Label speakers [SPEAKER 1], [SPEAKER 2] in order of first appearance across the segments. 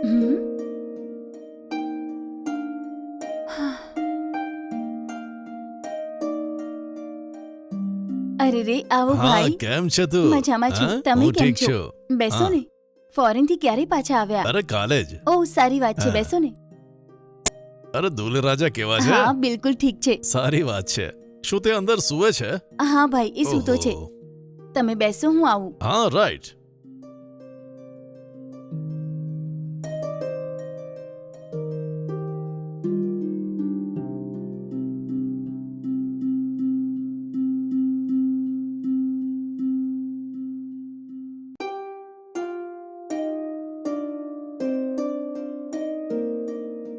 [SPEAKER 1] હમ. હા. અરે રે, આવો
[SPEAKER 2] હા
[SPEAKER 1] ભાઈ.
[SPEAKER 2] કેમ છે તું?
[SPEAKER 1] મજામાં છું.
[SPEAKER 2] હા?
[SPEAKER 1] તમે
[SPEAKER 2] હું
[SPEAKER 1] કેમ
[SPEAKER 2] ઠીક
[SPEAKER 1] છો?
[SPEAKER 2] છું.
[SPEAKER 1] બેસો
[SPEAKER 2] હા.
[SPEAKER 1] ને. ફોરેન થી ક્યારે પાછા આવ્યા?
[SPEAKER 2] અરે કાલે જ.
[SPEAKER 1] ઓહ, સારી વાત છે.
[SPEAKER 2] હા.
[SPEAKER 1] બેસો ને.
[SPEAKER 2] અરે દુલ્હે રાજા કેવા છે?
[SPEAKER 1] હા, બિલકુલ ઠીક છે.
[SPEAKER 2] સારી વાત છે. શું તે અંદર સૂવે છે?
[SPEAKER 1] હા ભાઈ, એ સૂતો છે.
[SPEAKER 2] ઓહો.
[SPEAKER 1] તમે બેસો, હું આવું.
[SPEAKER 2] હા રાઈટ.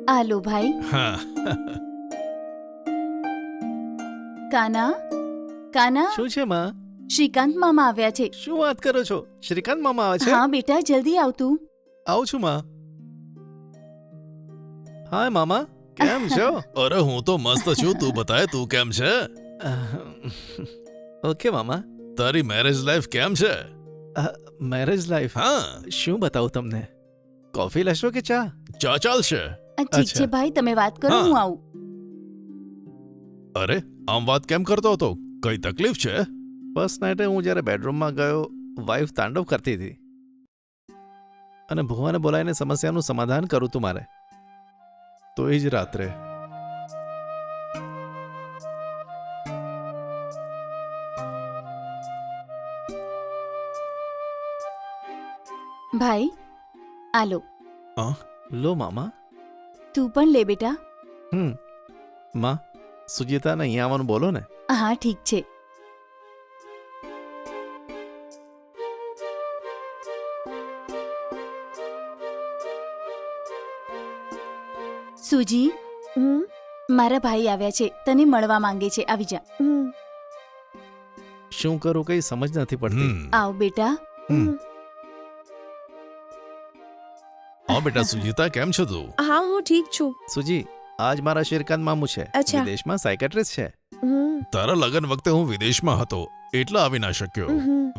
[SPEAKER 1] આલો ભાઈ.
[SPEAKER 2] હા.
[SPEAKER 1] કાના, કાના.
[SPEAKER 3] શું છે માં?
[SPEAKER 1] શ્રીકાંત મામા આવ્યા છે.
[SPEAKER 3] શું વાત કરો છો? શ્રીકાંત મામા આવે છે?
[SPEAKER 1] હા બેટા, જલ્દી આવતું.
[SPEAKER 3] આવું છું માં. હાય મામા, કેમ છો?
[SPEAKER 2] અરે હું તો મસ્ત છું. તું બતાય તું કેમ છે?
[SPEAKER 3] ઓકે મામા.
[SPEAKER 2] તારી મેરેજ લાઈફ કેમ છે?
[SPEAKER 3] મેરેજ લાઈફ
[SPEAKER 2] હા.
[SPEAKER 3] શું બતાવું તમને? કોફી લેશો કે ચા?
[SPEAKER 2] ચા ચાલશે.
[SPEAKER 1] ઠીક
[SPEAKER 3] અચ્છા.
[SPEAKER 1] છે ભાઈ, તમે વાત કરો,
[SPEAKER 2] હા.
[SPEAKER 1] હું આવું.
[SPEAKER 2] અરે આમ વાત કેમ કરતો હતો? કઈ તકલીફ છે?
[SPEAKER 3] ફર્સ્ટ નાઇટે હું જ્યારે બેડરૂમમાં ગયો, વાઈફ તાંડવ કરતી હતી અને ભુવાને બોલાવીને સમસ્યાનું સમાધાન કરું તું મારે. તો એ જ રાત્રે
[SPEAKER 1] ભાઈ, આલો.
[SPEAKER 3] લો મામા.
[SPEAKER 1] તું પણ લે બેટા.
[SPEAKER 3] માં, સુજીતાને અહીંયા આવવાનું બોલો ને.
[SPEAKER 1] હા ઠીક છે. સુજી, મારા ભાઈ આવ્યા છે. તને મળવા માંગે છે. આવી જા.
[SPEAKER 3] શું કરું કઈ સમજ નથી પડતી.
[SPEAKER 2] હમ.
[SPEAKER 1] આવ બેટા.
[SPEAKER 2] હા બેટા સુજીતા કેમ છે તું?
[SPEAKER 4] હા, હું ઠીક છું.
[SPEAKER 3] સુજી, આજ મારા શ્રીકાંત મામુ છે.
[SPEAKER 4] અચ્છા.
[SPEAKER 3] વિદેશમાં સાયકેટ્રિસ્ટ છે.
[SPEAKER 2] તારા લગ્ન વખતે હું વિદેશમાં હતો એટલે આવી ના શક્યો.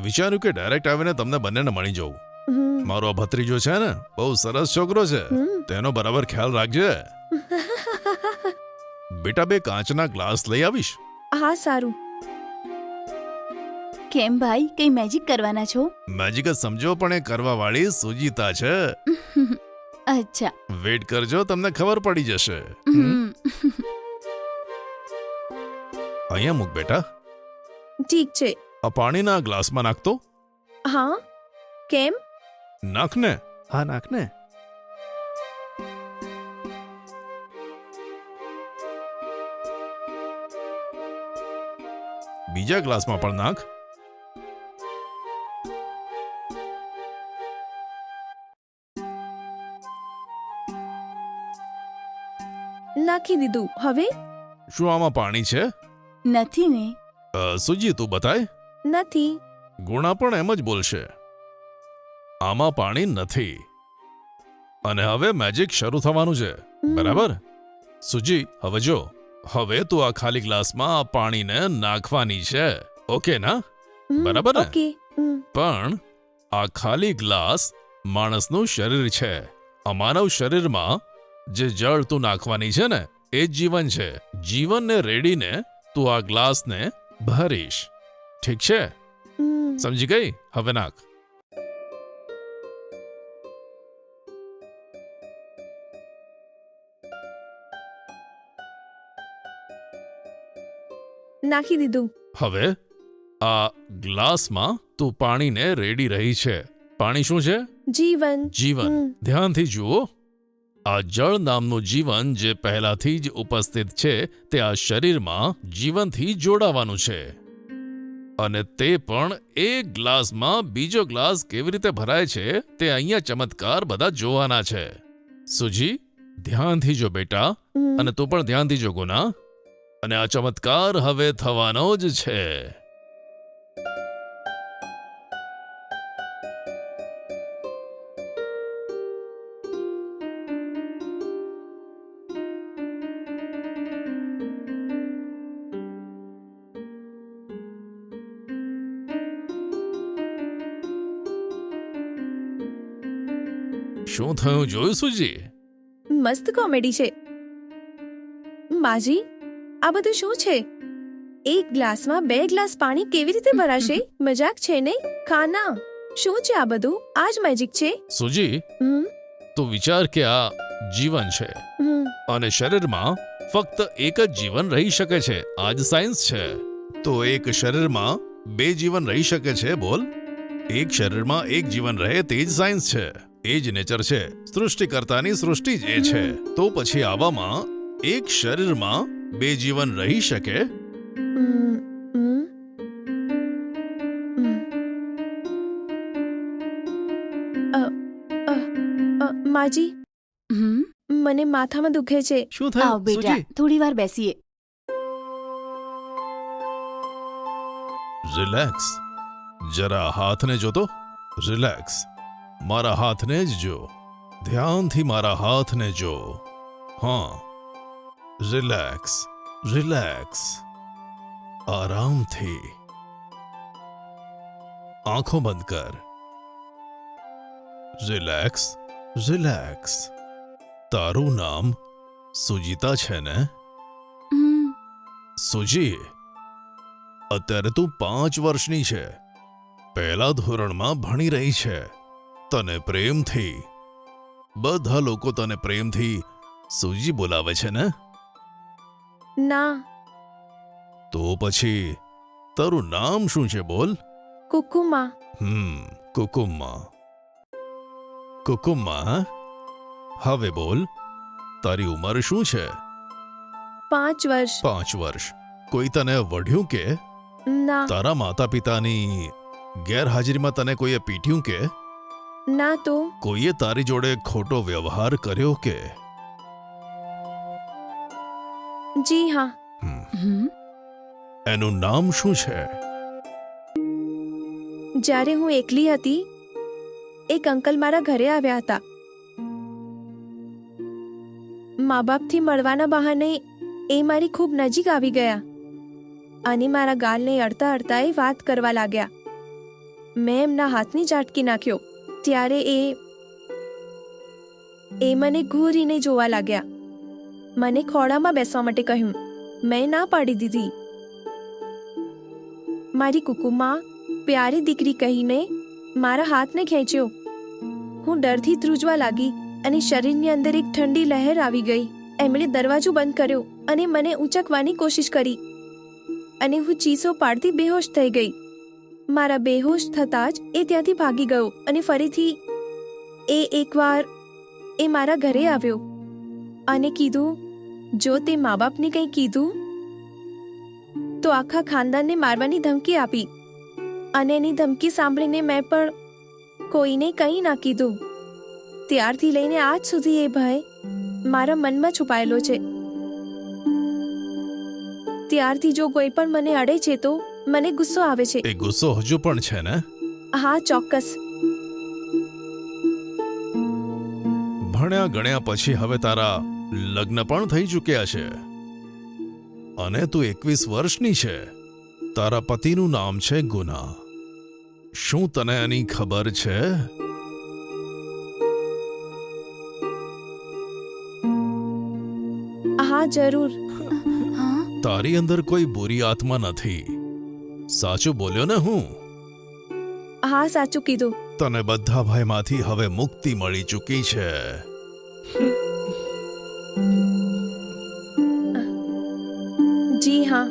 [SPEAKER 2] વિચાર્યું કે ડાયરેક્ટ આવીને તમને બંનેને મળી જાઉં. મારો આ ભત્રીજો છે ને, બહુ સરસ છોકરો છે. તેનો બરાબર ખ્યાલ રાખજે. બેટા બે કાચના ગ્લાસ લઈ આવીશ.
[SPEAKER 4] હા, સારું.
[SPEAKER 1] કેમ ભાઈ, કઈ મેજિક કરવાના છો?
[SPEAKER 2] મેજિક જ સમજો પણ એ કરવા વાળી સુજીતા છે.
[SPEAKER 1] અચ્છા.
[SPEAKER 2] વેઇટ કરજો, તમને ખબર પડી જશે.
[SPEAKER 1] હમ.
[SPEAKER 2] અહીંયા મૂક બેટા.
[SPEAKER 4] ઠીક છે.
[SPEAKER 2] આ પાણીના ગ્લાસમાં નાખતો.
[SPEAKER 4] હા, કેમ?
[SPEAKER 2] નાખ ને.
[SPEAKER 3] હા નાખ ને.
[SPEAKER 2] બીજા ગ્લાસમાં પણ નાખ.
[SPEAKER 4] નાખી દીધું. હવે?
[SPEAKER 2] શું આમાં પાણી છે?
[SPEAKER 1] નથી ને.
[SPEAKER 2] સુજી તું બતાય.
[SPEAKER 4] નથી.
[SPEAKER 2] ગુણા પણ એમ જ બોલશે. આમાં પાણી નથી. અને હવે મેજિક શરૂ થવાનું છે. બરાબર? સુજી હવે જો. હવે તું આ ખાલી ગ્લાસમાં આ પાણીને નાખવાની છે. ઓકે ના? બરાબર ને?
[SPEAKER 4] ઓકે.
[SPEAKER 2] પણ આ ખાલી ગ્લાસ માણસનું શરીર છે. આ માનવ શરીરમાં જે જળ તું નાખવાની છે ને એ જ જીવન છે. જીવનને રેડીને તું આ ગ્લાસને ભરીશ. ઠીક છે? સમજી ગઈ? હવે નાખ.
[SPEAKER 4] નાખી દીધું.
[SPEAKER 2] હવે આ ગ્લાસમાં તું પાણીને રેડી રહી છે. પાણી શું છે?
[SPEAKER 4] જીવન.
[SPEAKER 2] જીવન. ધ્યાનથી જુઓ. આ જળ નામનું જીવન જે પહેલાથી જ ઉપસ્થિત છે તે આ શરીરમાં જીવનથી જોડાવાનું છે. અને તે પણ એક ગ્લાસમાં બીજો ગ્લાસ કેવી રીતે ભરાય છે તે અહીંયા ચમત્કાર બધા જોવાના છે. સુજી ધ્યાનથી જો બેટા. અને તું પણ ધ્યાનથી જો ગુના. અને આ ચમત્કાર હવે થવાનો જ છે. શું થયું જોયું સુજી?
[SPEAKER 4] મસ્ત કોમેડી છે. માજી, આ બધું શું છે? એક ગ્લાસમાં 2 ગ્લાસ પાણી કેવી રીતે ભરાશે? મજાક છે ને? ખાના શું છે આ બધું? આ જ મેજિક છે.
[SPEAKER 2] સુજી,
[SPEAKER 4] હમ,
[SPEAKER 2] તું વિચાર કે આ જીવન છે
[SPEAKER 4] હમ.
[SPEAKER 2] અને શરીરમાં ફક્ત એક જ જીવન રહી શકે છે. આ જ સાયન્સ છે. તો એક શરીરમાં 2 જીવન રહી શકે છે? બોલ. એક શરીરમાં એક જીવન રહે તે જ સાયન્સ છે. એ જ નેચર છે. સૃષ્ટિકર્તાની સૃષ્ટિ જ એ છે. તો પછી આવામાં એક શરીરમાં 2 જીવન રહી શકે?
[SPEAKER 4] હમ, હમ. હમ. માજી,
[SPEAKER 1] હમ
[SPEAKER 4] મને માથામાં દુખે છે.
[SPEAKER 3] શું
[SPEAKER 1] આવ
[SPEAKER 3] થયું
[SPEAKER 1] બેટા
[SPEAKER 3] સુજી?
[SPEAKER 1] થોડી વાર બેસીએ.
[SPEAKER 2] રિલેક્સ. જરા હાથને જોતો. રિલેક્સ. મારા હાથને જ જો. ધ્યાનથી મારા હાથને જો. હા, રિલેક્સ. રિલેક્સ. આરામથી. આંખો બંધ કર. રિલેક્સ. રિલેક્સ. તારું નામ સુજીતા છે ને?
[SPEAKER 1] હમ,
[SPEAKER 2] સુજી, અત્યારે તું 5 વર્ષની છે. પહેલા ધોરણમાં ભણી રહી છે. તને પ્રેમથી બધા લોકો તને પ્રેમથી સુજી બોલાવે છે ને?
[SPEAKER 4] ના,
[SPEAKER 2] તો પછી તારું નામ શું છે? બોલ.
[SPEAKER 4] કુકુમા.
[SPEAKER 2] કુકુમા. કુકુમા, હવે બોલ. તારી ઉંમર શું છે?
[SPEAKER 4] 5 વર્ષ.
[SPEAKER 2] 5 વર્ષ. કોઈ તને વઢ્યું કે?
[SPEAKER 4] ના,
[SPEAKER 2] તારા માતા પિતાની ગેરહાજરીમાં તને કોઈએ પીટ્યું કે?
[SPEAKER 4] ના તો.
[SPEAKER 2] કોઈએ તારી જોડે ખોટો વ્યવહાર કર્યો કે?
[SPEAKER 4] જી હા.
[SPEAKER 1] હમ.
[SPEAKER 2] એનું નામ શું છે?
[SPEAKER 4] જ્યારે હું એકલી હતી, એક અંકલ મારા ઘરે આવ્યા હતા. મા બાપથી મળવાના બહાને એ મારી ખૂબ નજીક આવી ગયા અને મારા ગાલને અડતા અડતા એ વાત કરવા લાગ્યા. મેં એમના હાથની ઝાટકી નાખ્યો ત્યારે એ મને ઘૂરીને જોવા લાગ્યા. મને ખોળામાં બેસવા માટે કહ્યું. મેં ના પાડી દીધી. મારી કુકુમા પ્યારી દીકરી કહીને મારા હાથને ખેંચ્યો. હું ડરથી ધ્રુજવા લાગી અને શરીરની અંદર એક ઠંડી લહેર આવી ગઈ. એમણે દરવાજો બંધ કર્યો અને મને ઊંચકવાની કોશિશ કરી અને હું ચીસો પાડતી બેહોશ થઈ ગઈ. મારા બેહોશ થતાં જ એ ત્યાંથી ભાગી ગયો અને ફરીથી એકવાર એ મારા ઘરે આવ્યો અને કીધું, જો તે મા બાપને કંઈ કીધું તો આખા ખાનદાનને મારવાની ધમકી આપી. અને એની ધમકી સાંભળીને મેં પણ કોઈને કંઈ ના કીધું. ત્યારથી લઈને આજ સુધી એ ભય મારા મનમાં છુપાયેલો છે. ત્યારથી જો કોઈ પણ મને અડે છે તો મને ગુસ્સો આવે છે.
[SPEAKER 2] એ ગુસ્સો હજુ પણ છે ને?
[SPEAKER 4] હા, ચોક્કસ.
[SPEAKER 2] ભણ્યા ગણ્યા પછી હવે તારા લગ્ન પણ થઈ ચૂક્યા છે અને તું 21 વર્ષની છે. તારા પતિનું નામ છે ગુના. શું તને એની ખબર છે?
[SPEAKER 4] હા, જરૂર.
[SPEAKER 1] હા
[SPEAKER 2] તારી અંદર કોઈ બુરી આત્મા નથી. સાચું બોલ્યો ને હું?
[SPEAKER 4] હા, સાચું કીધું.
[SPEAKER 2] તને બધા ભયમાંથી હવે મુક્તિ મળી ચૂકી છે.
[SPEAKER 4] જી હા.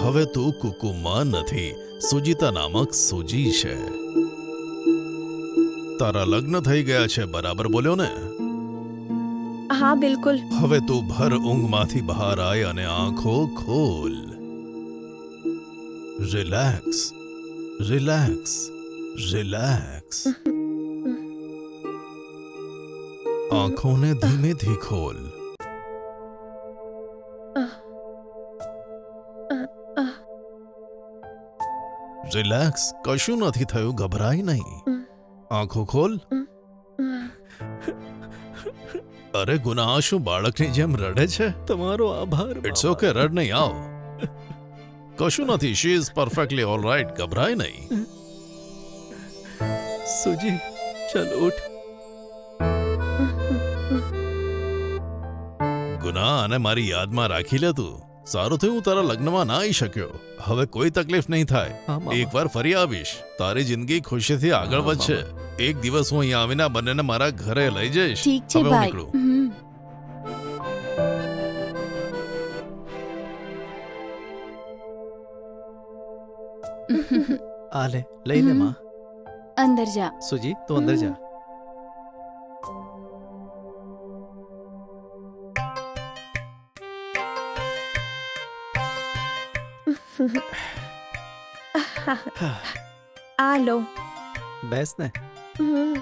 [SPEAKER 2] હવે તું કુકુમા નથી, સુજીતા નામક સુજી છે. તારા લગ્ન થઈ ગયા છે, બરાબર બોલ્યો ને?
[SPEAKER 4] હા, બિલકુલ.
[SPEAKER 2] હવે તું ભર ઊંઘમાંથી બહાર આય અને આંખો ખોલ. રિલેક્સ. રિલેક્સ. રિલેક્સ. આંખોને ધીમેથી ખોલ. રિલેક્સ. કશું નથી થયું, ગભરાય નહીં. આંખો ખોલ. અરે ગુના, શું બાળકની જેમ રડે છે?
[SPEAKER 3] તમારો આભાર.
[SPEAKER 2] ઇટ્સ ઓકે, રડ નહીં, આવ. કશું નથી, she is perfectly all right, ગભરાય નહીં.
[SPEAKER 3] સુજી, ચાલ ઉઠ.
[SPEAKER 2] ગુના અને મારી યાદમાં રાખી લે તું. સારું થયું હું તારા લગ્નમાં ના આવી શક્યો. હવે કોઈ તકલીફ નહીં થાય.
[SPEAKER 3] હા મામા.
[SPEAKER 2] એકવાર ફરી આવીશ. તારી જિંદગી ખુશીથી આગળ
[SPEAKER 3] હા,
[SPEAKER 2] વધશે. એક દિવસ હું અહીંયા આવીને આ બંનેને મારા ઘરે લઈ જઈશ.
[SPEAKER 1] ઠીક છે
[SPEAKER 2] હવે હું
[SPEAKER 1] ભાઈ
[SPEAKER 2] નીકળું.
[SPEAKER 3] આ લે લઈ લે માં.
[SPEAKER 1] અંદર જા.
[SPEAKER 3] સુજી તું અંદર જા.
[SPEAKER 4] આ લો.
[SPEAKER 3] બેસ ને.
[SPEAKER 4] હમ.